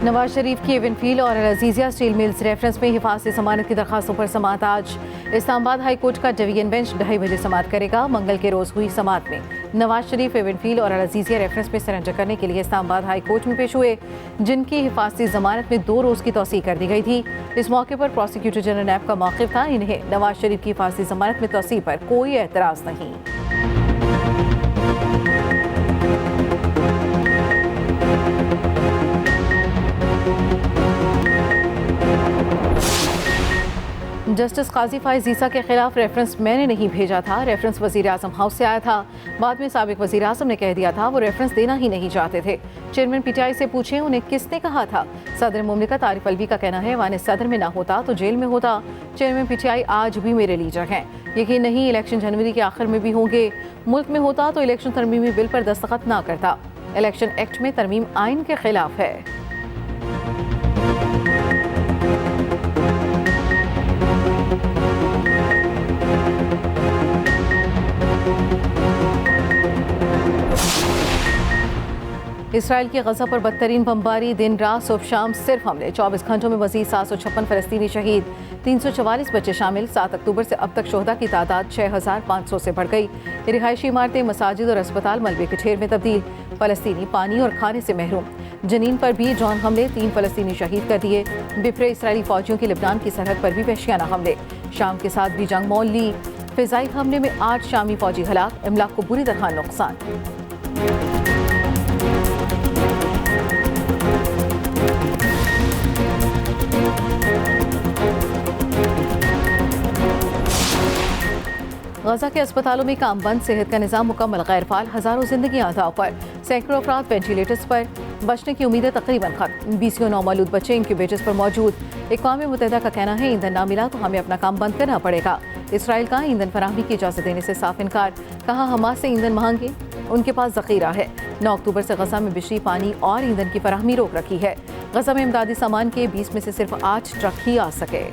नवाज शरीफ की इवनफील्ड और Al-Azizia steel mills reference में हिफाजती ज़मानत की दरखास्तों पर समाअत आज। इस्लामाबाद हाई कोर्ट का डिवीजन बेंच 2:30 बजे समाअत करेगा। मंगल के रोज़ हुई समाअत में नवाज शरीफ इवनफील्ड और अल-अज़ीज़िया रेफरेंस में सरेंडर करने के लिए इस्लामाबाद हाई कोर्ट में पेश हुए, जिनकी हिफाजती ज़मानत में 2 रोज़ की तौसीह कर दी गई थी। इस मौके पर प्रोसिक्यूटर जनरल नैब का मौक़िफ़ था। इन्हें नवाज शरीफ की हिफाजती ज़मानत में तौसीह पर कोई एतराज़ नहीं। जस्टिस काजी फाइज ईसा के खिलाफ रेफरेंस मैंने नहीं भेजा था। रेफरेंस वज़ीर आज़म हाउस से आया था। बाद में साबिक वज़ीर आज़म ने कह दिया था वो रेफरेंस देना ही नहीं चाहते थे। चेयरमैन पीटीआई से पूछें उन्हें किसने कहा था। सदर मुमलिकत आरिफ अलवी का कहना है वाने सदर में ना होता तो जेल में होता। चेयरमैन पीटीआई आज भी मेरे लीडर हैं। यकीन नहीं इलेक्शन जनवरी के आखिर में भी होंगे। मुल्क में होता तो इलेक्शन तरमीमी बिल पर दस्तखत ना करता। इलेक्शन एक्ट में तरमीम आइन के खिलाफ है। इसराइल की गजा पर बदतरीन बमबारी, दिन रात सुबह शाम सिर्फ हमले। 24 घंटों में मजीद 756 फलस्तीनी शहीद, 344 बच्चे शामिल। 7 अक्टूबर से अब तक शोहदा की तादाद 6500 से बढ़ गई। रिहायशी इमारतें, मसाजिद और अस्पताल मलबे के ढेर में तब्दील। फलस्तीनी पानी और खाने से महरूम। जनीन पर भी ड्रोन हमले, 3 फलस्तीनी शहीद कर दिए। बिफरे इसराइली फौजियों की लेबनान की सरहद पर भी वहशियाना हमले। शाम के साथ भी जंग मोल ली। फिजाई हमले में 8 शामी फौजी हलाक, इमलाक को बुरी तरह नुकसान। गजा के अस्पतालों में काम बंद, सेहत का निज़ाम मुकम्मल गैर फाल, हज़ारों जिंदगियां दांव पर। सैकड़ों अफराद वेंटिलेटर्स पर, बचने की उम्मीदें तकरीबन खत्म। 20 नौमौलूद बच्चे इंक्यूबेटर्स पर मौजूद। अक़वाम मुत्तहिदा का कहना है ईंधन ना मिला तो हमें अपना काम बंद करना पड़ेगा। इसराइल का ईंधन फराहमी की इजाज़त देने से साफ इनकार। कहा हमास से ईंधन मांगे, उनके पास ज़ख़ीरा है। 9 अक्टूबर से गजा में बिजली, पानी और ईंधन की फराहमी रोक रखी है। गजा में इमदादी सामान के 20 में से सिर्फ 8 ट्रक ही आ सके।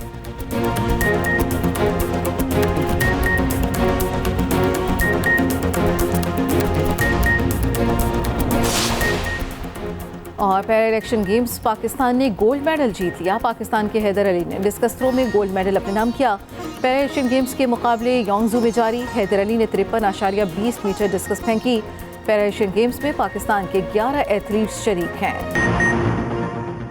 और पैरा इलेक्शन गेम्स, पाकिस्तान ने गोल्ड मेडल जीत लिया। पाकिस्तान के हैदर अली ने डिस्कस थ्रो में गोल्ड मेडल अपने नाम किया। पैरा एशियन गेम्स के मुकाबले योंगजू में जारी। हैदर अली ने 53.20 मीटर डिस्कस फेंकी। पैरा एशियन गेम्स में पाकिस्तान के 11 एथलीट्स शरीक हैं।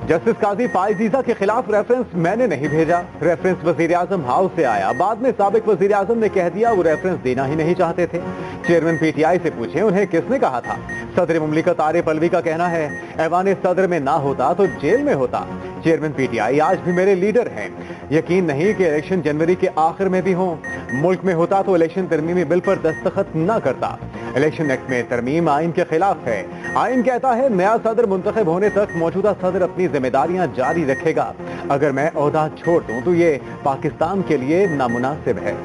जस्टिस काजी फाइज ईसा के खिलाफ रेफरेंस मैंने नहीं भेजा। रेफरेंस वज़ीर आज़म हाउस से आया। बाद में साबिक वज़ीर आज़म ने कह दिया वो रेफरेंस देना ही नहीं चाहते थे। चेयरमैन पीटीआई से पूछे उन्हें किसने कहा था। सदर मुमलिकत आरिफ अलवी का कहना है ऐवान सदर में ना होता तो जेल में होता। चेयरमैन पीटीआई आज भी मेरे लीडर हैं। यकीन नहीं कि इलेक्शन जनवरी के आखिर में भी हों। मुल्क में होता तो इलेक्शन तरमीमी बिल पर दस्तखत न करता। इलेक्शन एक्ट में तरमीम आइन के खिलाफ है। आइन कहता है नया सदर मुंतखब होने तक मौजूदा सदर अपनी जिम्मेदारियां जारी रखेगा। अगर मैं ओहदा छोड़ दूं तो ये पाकिस्तान के लिए नामुनासिब है।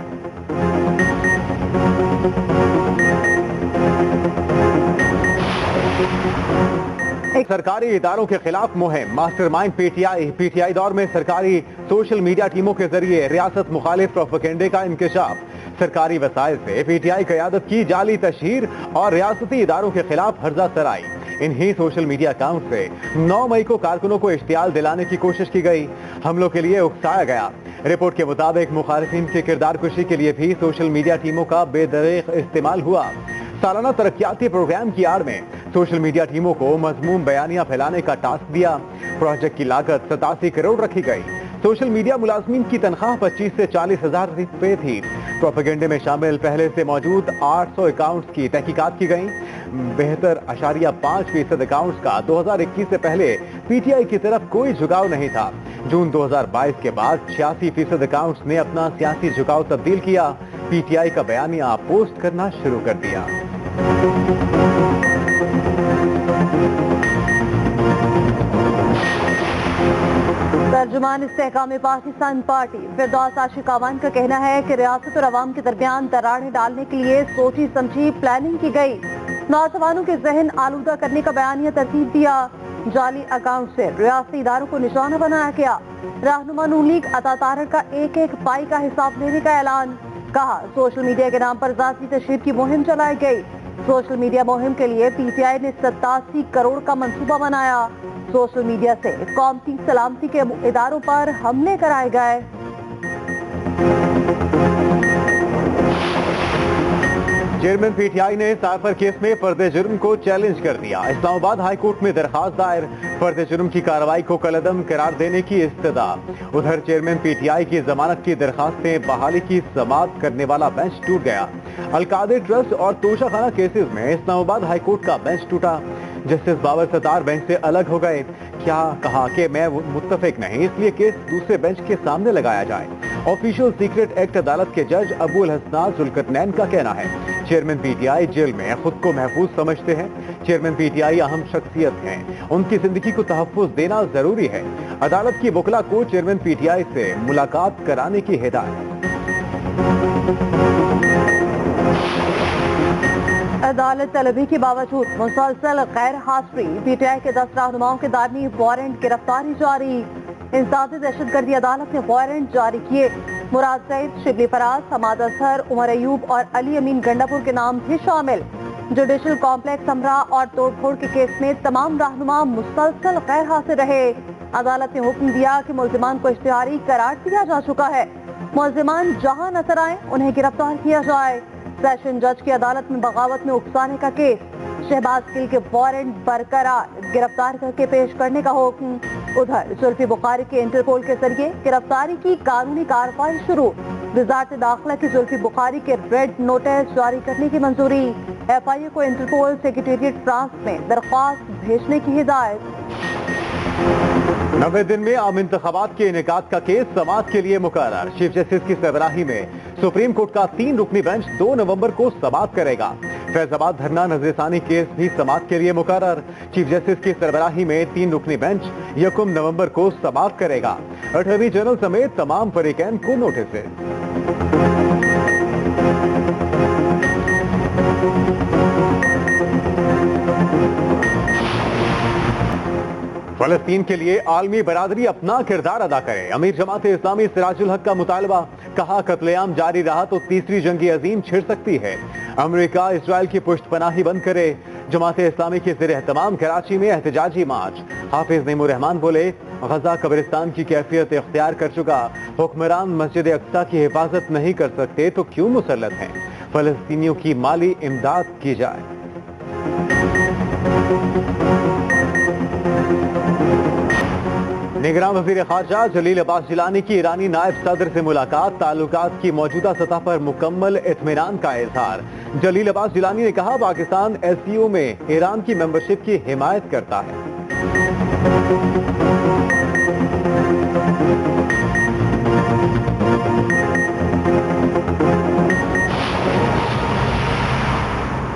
सरकारी इदारों के खिलाफ मुहिम, मास्टरमाइंड पीटीआई दौर में सरकारी सोशल मीडिया टीमों के जरिए रियासत मुखालिफ प्रोपेगेंडे का इंकशाफ। सरकारी वसाइल से पीटीआई क़यादत की जाली तशहीर और रियासती इदारों के खिलाफ हर्जा सराई। इन्हीं सोशल मीडिया अकाउंट से 9 मई को कारकुनों को इश्तियाल दिलाने की कोशिश की गई। हमलों के लिए उकसाया गया। रिपोर्ट के मुताबिक मुखालिफिन की किरदार कुशी के लिए भी सोशल मीडिया टीमों का बेदरीग इस्तेमाल हुआ। सालाना तरक्याती प्रोग्राम की आड़ में सोशल मीडिया टीमों को मजमूम बयानियां फैलाने का टास्क दिया। प्रोजेक्ट की लागत 87 करोड़ रखी गई। सोशल मीडिया मुलाजमीन की तनख्वाह 25 से 40 हजार रुपए थी। प्रोपेगेंडे में शामिल पहले से मौजूद 800 अकाउंट्स की तहकीकात की गई। 72.5% अकाउंट्स का 2021 से पहले पीटीआई की तरफ कोई झुकाव नहीं था। जून 2022 के बाद 86% अकाउंट्स ने अपना सियासी झुकाव तब्दील किया। पीटीआई का बयानिया पोस्ट करना शुरू कर दिया। तर्जुमान इस्तेहकाम पाकिस्तान पार्टी फिरदौस आशिकावान का कहना है कि रियासत और अवाम के दरमियान दरारें डालने के लिए सोची समझी प्लानिंग की गई। नौजवानों के जहन आलूदा करने का बयानिया तरतीब दिया। जाली अकाउंट से रियासती इदारों को निशाना बनाया गया। रहनुमा नून लीग अता तारड़ का एक पाई का हिसाब लेने का ऐलान। कहा सोशल मीडिया के नाम पर जाती तशहीद की मुहिम चलाई गई। सोशल मीडिया मुहिम के लिए पीटीआई ने 87 करोड़ का मंसूबा बनाया। सोशल मीडिया से कौम की सलामती के इदारों पर हमले कराए गए। चेयरमैन पीटीआई ने साइफर केस में फर्द जुर्म को चैलेंज कर दिया। इस्लामाबाद हाई कोर्ट में दरखास्त दायर, फर्द जुर्म की कार्रवाई को कलअदम करार देने की इस्तदा। उधर चेयरमैन पीटीआई की जमानत की दरखास्तें बहाली की समाअत करने वाला बेंच टूट गया। अलकादिर ट्रस्ट और तोशाखाना केसेस में इस्लामाबाद हाई कोर्ट का बेंच टूटा। जस्टिस बाबर सत्तार बेंच से अलग हो गए। क्या कहा कि मैं मुत्तफिक नहीं, इसलिए केस दूसरे बेंच के सामने लगाया जाए। ऑफिशियल सीक्रेट एक्ट अदालत के जज अबुल हसनान जुल्करनैन का कहना है चेयरमैन पीटीआई जेल में खुद को महफूज समझते हैं। चेयरमैन पीटीआई अहम शख्सियत हैं, उनकी जिंदगी को तहफ्फुज देना जरूरी है। अदालत की वकला को चेयरमैन पीटीआई से मुलाकात कराने की हिदायत। अदालत तलबी के बावजूद मुसलसल गैर हाजिरी, पीटीआई के 10 रहनुमाओं के दामी वारंट गिरफ्तारी जारी। इंसादी दहशतगर्दी अदालत ने वारंट जारी किए। मुराद सईद, शिबली फराज, हमाद अजहर, उमर अयूब और अली अमीन गंडापुर के नाम भी शामिल। जुडिशल कॉम्प्लेक्स अमरा और तोड़फोड़ के केस में तमाम रहनुमा मुसलसल गैर हाजिर रहे। अदालत ने हुक्म दिया कि मुल्जिमान को इश्तिहारी करार दिया जा चुका है। मुल्जिमान जहां नजर आए उन्हें गिरफ्तार किया जाए। सेशन जज की अदालत में बगावत में उकसाने का केस, शहबाज गिल के वारंट बरकरार, गिरफ्तार करके पेश करने का हुक्म। उधर जुल्फी बुखारी के इंटरपोल के जरिए गिरफ्तारी की कानूनी कार्रवाई शुरू। वजारत दाखिला की जुल्फी बुखारी के रेड नोटिस जारी करने की मंजूरी। एफआईए को इंटरपोल सेक्रेटेरिएट फ्रांस में दरख्वास्त भेजने की हिदायत। 90 दिन में आम इंतखाबात के इनेकाद का केस समाअत के लिए मुकर्रर। चीफ जस्टिस की सरबराही में सुप्रीम कोर्ट का 3 रुकनी बेंच 2 नवंबर को समाअत करेगा। फैजाबाद धरना नजरसानी केस भी समाअत के लिए मुकर्रर। चीफ जस्टिस की सरबराही में 3 रुकनी बेंच 1 नवंबर को समाअत करेगा। अटॉर्नी जनरल समेत तमाम फरीकैन को नोटिस है। फलस्तीन के लिए आलमी बरादरी अपना किरदार अदा करे। अमीर जमात इस्लामी सिराजुल हक का मुतालबा, कहा कत्लेआम जारी रहा तो तीसरी जंगी अजीम छिड़ सकती है। अमेरिका इसराइल की पुष्टपनाही बंद करे। जमात इस्लामी के ज़ेर एहतमाम कराची में एहतजाजी मार्च। हाफिज नईमुर रहमान बोले गजा कब्रिस्तान की कैफियत इख्तियार कर चुका। हुक्मरान मस्जिद अक्सा की हिफाजत नहीं कर सकते तो क्यों मुसल्लत हैं। फलस्तीनियों की माली इमदाद की जाए। निगरान वज़ीर ख़ारजा जलील अब्बास जिलानी की ईरानी नायब सदर से मुलाकात, ताल्लुकात की मौजूदा सतह पर मुकम्मल इत्मीनान का इजहार। जलील अब्बास जिलानी ने कहा पाकिस्तान SCO में ईरान की मेंबरशिप की हिमायत करता है।